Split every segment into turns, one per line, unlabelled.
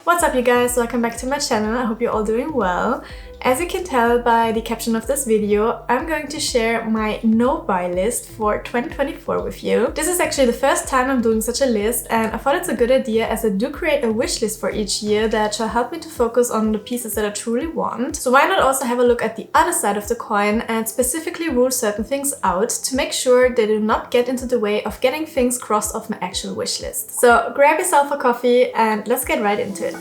What's up you guys, welcome back to my channel. I hope you're all doing well. As you can tell by the caption of this video, I'm going to share my no-buy list for 2024 with you. This is actually the first time I'm doing such a list, and I thought it's a good idea as I do create a wish list for each year that shall help me to focus on the pieces that I truly want. So why not also have a look at the other side of the coin and specifically rule certain things out to make sure they do not get into the way of getting things crossed off my actual wish list. So grab yourself a coffee and let's get right into it.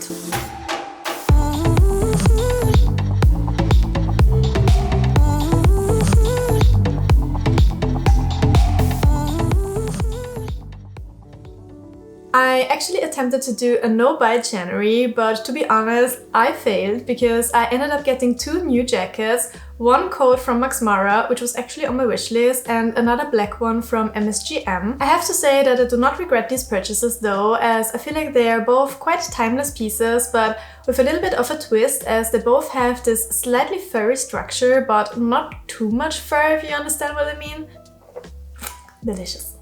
I actually attempted to do a no-buy January, but to be honest, I failed because I ended up getting 2 new jackets, one coat from Max Mara, which was actually on my wish list, and another black one from MSGM. I have to say that I do not regret these purchases though, as I feel like they are both quite timeless pieces, but with a little bit of a twist, as they both have this slightly furry structure, but not too much fur, if you understand what I mean. Delicious.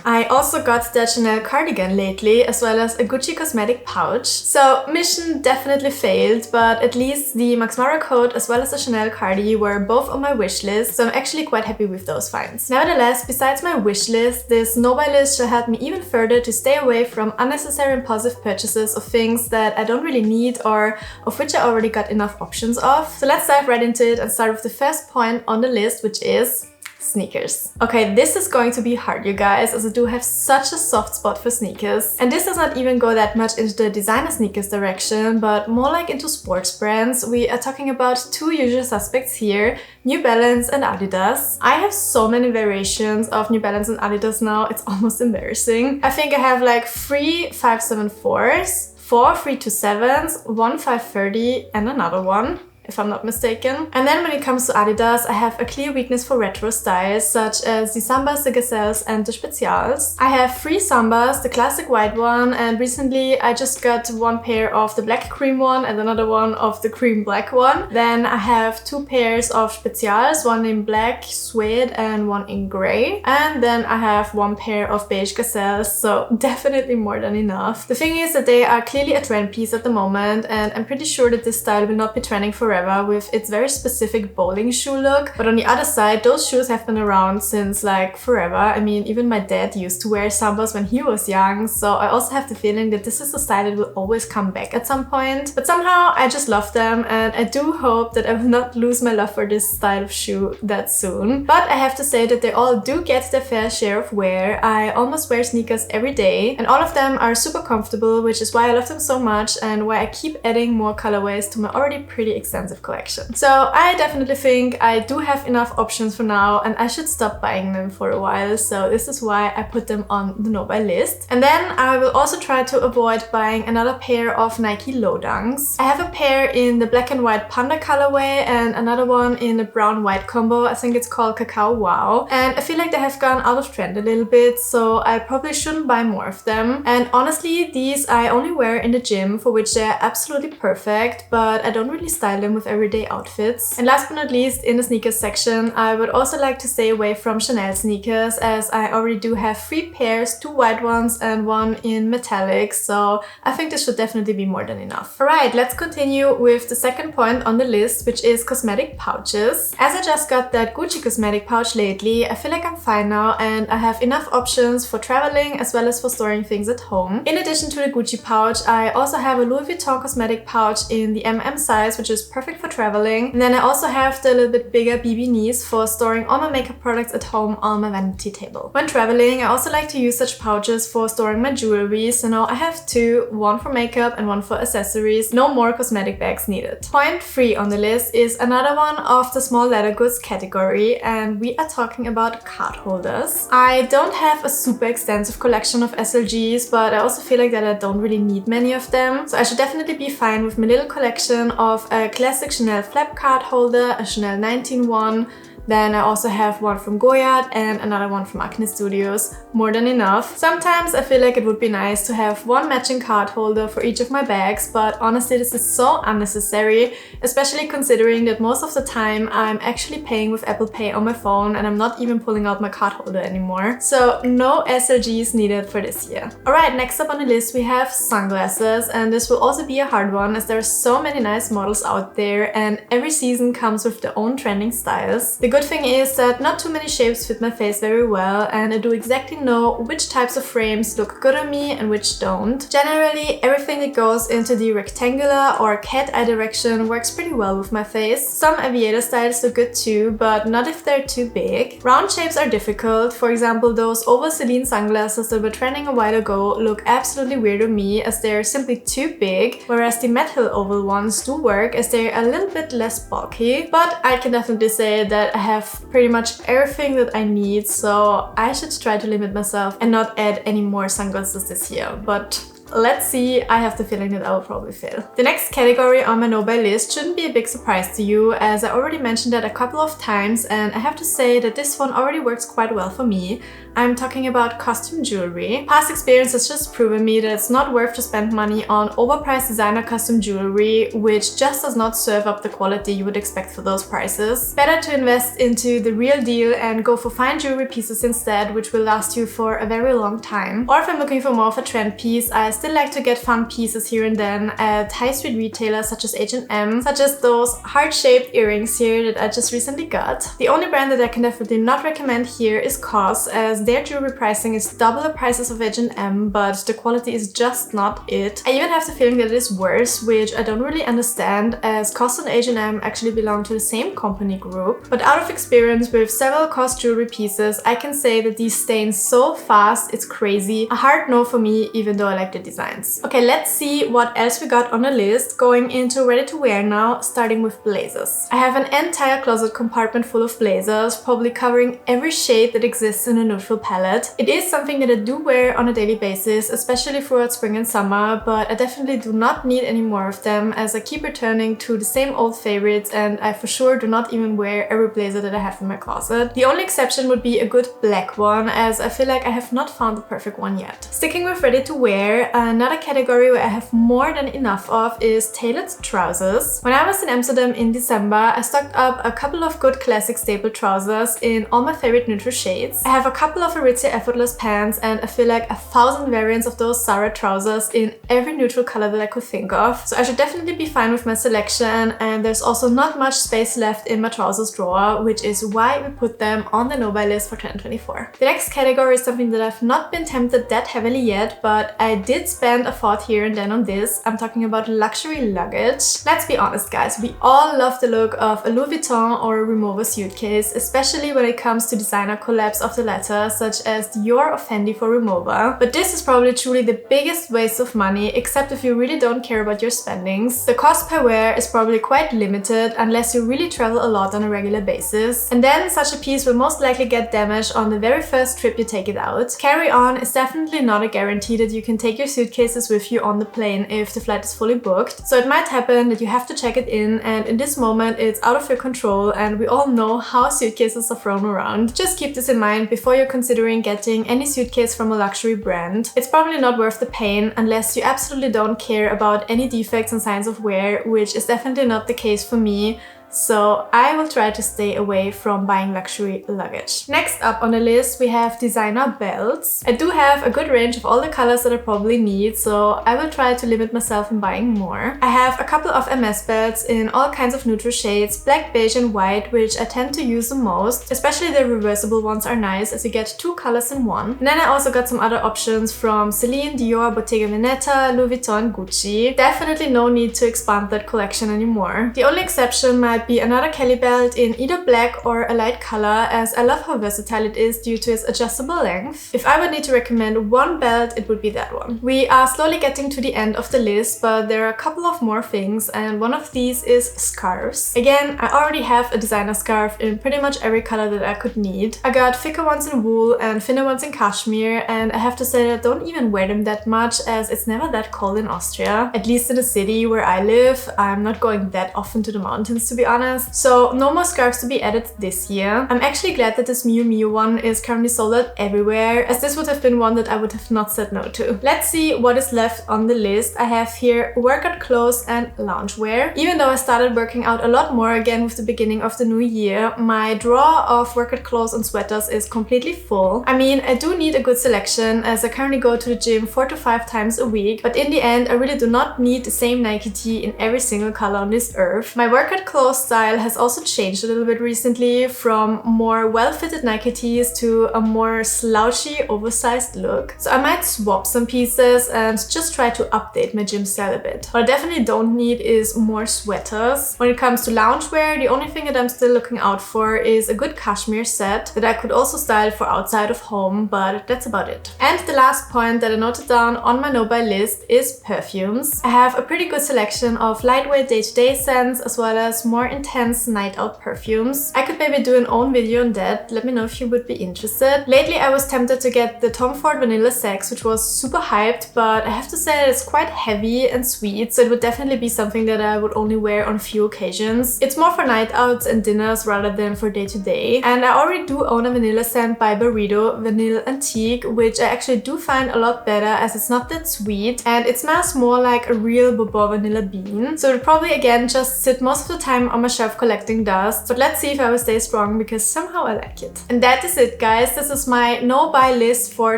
I also got the Chanel cardigan lately, as well as a Gucci cosmetic pouch. So mission definitely failed, but at least the Max Mara coat as well as the Chanel cardi were both on my wish list, so I'm actually quite happy with those finds. Nevertheless, besides my wish list, this no-buy list shall help me even further to stay away from unnecessary impulsive purchases of things that I don't really need or of which I already got enough options of. So let's dive right into it and start with the first point on the list, which is sneakers. Okay, this is going to be hard, you guys, as I do have such a soft spot for sneakers. And this does not even go that much into the designer sneakers direction, but more like into sports brands. We are talking about 2 usual suspects here, New Balance and Adidas. I have so many variations of New Balance and Adidas now, it's almost embarrassing. I think I have like 3 574s, 4 327s, 1 530 and another one, if I'm not mistaken. And then when it comes to Adidas, I have a clear weakness for retro styles, such as the Sambas, the Gazelles and the Spezials. I have 3 Sambas, the classic white one, and recently I just got 1 pair of the black cream one and another one of the cream black one. Then I have 2 pairs of Spezials, one in black suede and one in grey. And then I have 1 pair of beige Gazelles, so definitely more than enough. The thing is that they are clearly a trend piece at the moment, and I'm pretty sure that this style will not be trending forever with its very specific bowling shoe look. But on the other side, those shoes have been around since like forever. I mean, even my dad used to wear Sambas when he was young, so I also have the feeling that this is a style that will always come back at some point. But somehow I just love them, and I do hope that I will not lose my love for this style of shoe that soon. But I have to say that they all do get their fair share of wear. I almost wear sneakers every day, and all of them are super comfortable, which is why I love them so much and why I keep adding more colorways to my already pretty extensive collection. So I definitely think I do have enough options for now, and I should stop buying them for a while, so this is why I put them on the no-buy list. And then I will also try to avoid buying another pair of Nike Low Dunks. I have a pair in the black and white panda colorway and another one in a brown-white combo. I think it's called Cacao Wow, and I feel like they have gone out of trend a little bit, so I probably shouldn't buy more of them. And honestly, these I only wear in the gym, for which they're absolutely perfect, but I don't really style them with everyday outfits. And last but not least, in the sneakers section, I would also like to stay away from Chanel sneakers, as I already do have 3 pairs, 2 white ones and 1 in metallic, so I think this should definitely be more than enough. Alright, let's continue with the second point on the list, which is cosmetic pouches. As I just got that Gucci cosmetic pouch lately, I feel like I'm fine now and I have enough options for traveling as well as for storing things at home. In addition to the Gucci pouch, I also have a Louis Vuitton cosmetic pouch in the MM size, which is perfect for traveling. And then I also have the little bit bigger BB knees for storing all my makeup products at home on my vanity table. When traveling, I also like to use such pouches for storing my jewelry, so now I have 2, one for makeup and one for accessories. No more cosmetic bags needed. Point 3 on the list is another one of the small leather goods category, and we are talking about card holders. I don't have a super extensive collection of SLGs, but I also feel like that I don't really need many of them, so I should definitely be fine with my little collection of a classic Chanel flap card holder, a Chanel 19 one, Then I also have one from Goyard and another one from Acne Studios. More than enough. Sometimes I feel like it would be nice to have one matching card holder for each of my bags, but honestly this is so unnecessary, especially considering that most of the time I'm actually paying with Apple Pay on my phone and I'm not even pulling out my card holder anymore. So no SLGs needed for this year. Alright, next up on the list we have sunglasses, and this will also be a hard one as there are so many nice models out there and every season comes with their own trending styles. The good thing is that not too many shapes fit my face very well and I do exactly know which types of frames look good on me and which don't. Generally, everything that goes into the rectangular or cat eye direction works pretty well with my face. Some aviator styles look good too, but not if they're too big. Round shapes are difficult. For example, those oval Celine sunglasses that were trending a while ago look absolutely weird on me as they're simply too big, whereas the metal oval ones do work as they're a little bit less bulky. But I can definitely say that I have pretty much everything that I need, so I should try to limit myself and not add any more sunglasses this year. But let's see, I have the feeling that I will probably fail. The next category on my no-buy list shouldn't be a big surprise to you, as I already mentioned that a couple of times and I have to say that this one already works quite well for me. I'm talking about costume jewelry. Past experience has just proven me that it's not worth to spend money on overpriced designer custom jewelry, which just does not serve up the quality you would expect for those prices. Better to invest into the real deal and go for fine jewelry pieces instead, which will last you for a very long time. Or if I'm looking for more of a trend piece, I still like to get fun pieces here and then at high street retailers such as H&M, such as those heart-shaped earrings here that I just recently got. The only brand that I can definitely not recommend here is COS, as their jewelry pricing is double the prices of H&M, but the quality is just not it. I even have the feeling that it is worse, which I don't really understand, as COS and H&M actually belong to the same company group. But out of experience with several COS jewelry pieces, I can say that these stain so fast, it's crazy. A hard no for me, even though I like the designs. Okay, let's see what else we got on the list. Going into ready to wear now, starting with blazers. I have an entire closet compartment full of blazers, probably covering every shade that exists in a neutral palette. It is something that I do wear on a daily basis, especially throughout spring and summer, but I definitely do not need any more of them as I keep returning to the same old favorites and I for sure do not even wear every blazer that I have in my closet. The only exception would be a good black one, as I feel like I have not found the perfect one yet. Sticking with ready to wear, another category where I have more than enough of is tailored trousers. When I was in Amsterdam in December, I stocked up a couple of good classic staple trousers in all my favorite neutral shades. I have a couple of Aritzia effortless pants and I feel like 1,000 variants of those Zara trousers in every neutral color that I could think of. So I should definitely be fine with my selection, and there's also not much space left in my trousers drawer, which is why we put them on the no-buy list for 2024. The next category is something that I've not been tempted that heavily yet, but I did spend a thought here and then on this. I'm talking about luxury luggage. Let's be honest guys, we all love the look of a Louis Vuitton or a Rimowa suitcase, especially when it comes to designer collabs of the latter, such as Dior or Fendi for Rimowa. But this is probably truly the biggest waste of money, except if you really don't care about your spendings. The cost per wear is probably quite limited unless you really travel a lot on a regular basis. And then such a piece will most likely get damaged on the very first trip you take it out. Carry-on is definitely not a guarantee that you can take your suitcases with you on the plane if the flight is fully booked. So it might happen that you have to check it in, and in this moment it's out of your control and we all know how suitcases are thrown around. Just keep this in mind before you're considering getting any suitcase from a luxury brand. It's probably not worth the pain unless you absolutely don't care about any defects and signs of wear, which is definitely not the case for me. So I will try to stay away from buying luxury luggage. Next up on the list we have designer belts. I do have a good range of all the colors that I probably need, so I will try to limit myself in buying more. I have a couple of Hermès belts in all kinds of neutral shades, black, beige and white, which I tend to use the most. Especially the reversible ones are nice as you get two colors in one. And then I also got some other options from Celine, Dior, Bottega Veneta, Louis Vuitton and Gucci. Definitely no need to expand that collection anymore. The only exception might be another Kelly belt in either black or a light color, as I love how versatile it is due to its adjustable length. If I would need to recommend one belt, it would be that one. We are slowly getting to the end of the list, but there are a couple of more things, and one of these is scarves. Again, I already have a designer scarf in pretty much every color that I could need. I got thicker ones in wool and thinner ones in cashmere, and I have to say that I don't even wear them that much as it's never that cold in Austria. At least in the city where I live, I'm not going that often to the mountains, to be honest. So no more scarves to be added this year. I'm actually glad that this Miu Miu one is currently sold out everywhere, as this would have been one that I would have not said no to. Let's see what is left on the list. I have here workout clothes and loungewear. Even though I started working out a lot more again with the beginning of the new year, my drawer of workout clothes and sweaters is completely full. I mean, I do need a good selection as I currently go to the gym 4 to 5 times a week, but in the end I really do not need the same Nike tee in every single color on this earth. My workout clothes style has also changed a little bit recently, from more well-fitted Nike tees to a more slouchy, oversized look. So I might swap some pieces and just try to update my gym style a bit. What I definitely don't need is more sweaters. When it comes to loungewear, the only thing that I'm still looking out for is a good cashmere set that I could also style for outside of home, but that's about it. And the last point that I noted down on my no-buy list is perfumes. I have a pretty good selection of lightweight day-to-day scents as well as more intense night-out perfumes. I could maybe do an own video on that. Let me know if you would be interested. Lately I was tempted to get the Tom Ford Vanilla Sex, which was super hyped, but I have to say that it's quite heavy and sweet, so it would definitely be something that I would only wear on a few occasions. It's more for night outs and dinners rather than for day-to-day. And I already do own a vanilla scent by Burrito, Vanille Antique, which I actually do find a lot better as it's not that sweet and it smells more like a real Bourbon vanilla bean. So it'll probably again just sit most of the time on my shelf collecting dust, but let's see if I will stay strong because somehow I like it. And that is it, guys. This is my no-buy list for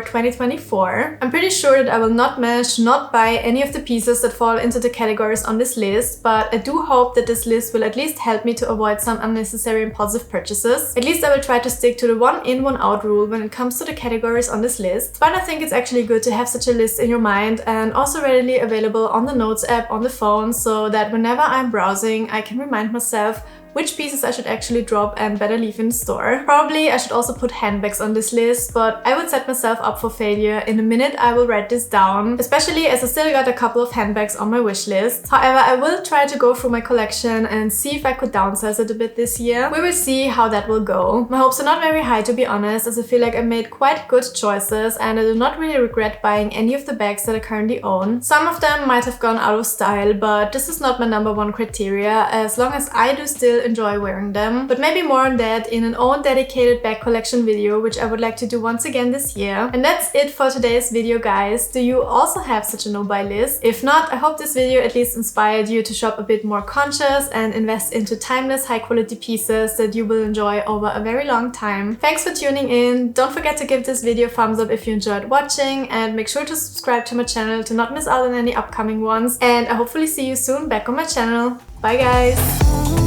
2024. I'm pretty sure that I will not manage to not buy any of the pieces that fall into the categories on this list, but I do hope that this list will at least help me to avoid some unnecessary impulsive purchases. At least I will try to stick to the one in, one out rule when it comes to the categories on this list. But I think it's actually good to have such a list in your mind and also readily available on the Notes app on the phone, so that whenever I'm browsing I can remind myself which pieces I should actually drop and better leave in the store. Probably I should also put handbags on this list, but I would set myself up for failure in a minute I will write this down, especially as I still got a couple of handbags on my wish list. However, I will try to go through my collection and see if I could downsize it a bit this year. We will see how that will go. My hopes are not very high, to be honest, as I feel like I made quite good choices and I do not really regret buying any of the bags that I currently own. Some of them might have gone out of style, but this is not my #1 criteria, as long as I do still enjoy wearing them. But maybe more on that in an own dedicated bag collection video, which I would like to do once again this year. And that's it for today's video, guys. Do you also have such a no-buy list? If not, I hope this video at least inspired you to shop a bit more conscious and invest into timeless, high-quality pieces that you will enjoy over a very long time. Thanks for tuning in. Don't forget to give this video a thumbs up if you enjoyed watching, and make sure to subscribe to my channel to not miss out on any upcoming ones. And I hopefully see you soon back on my channel. Bye, guys!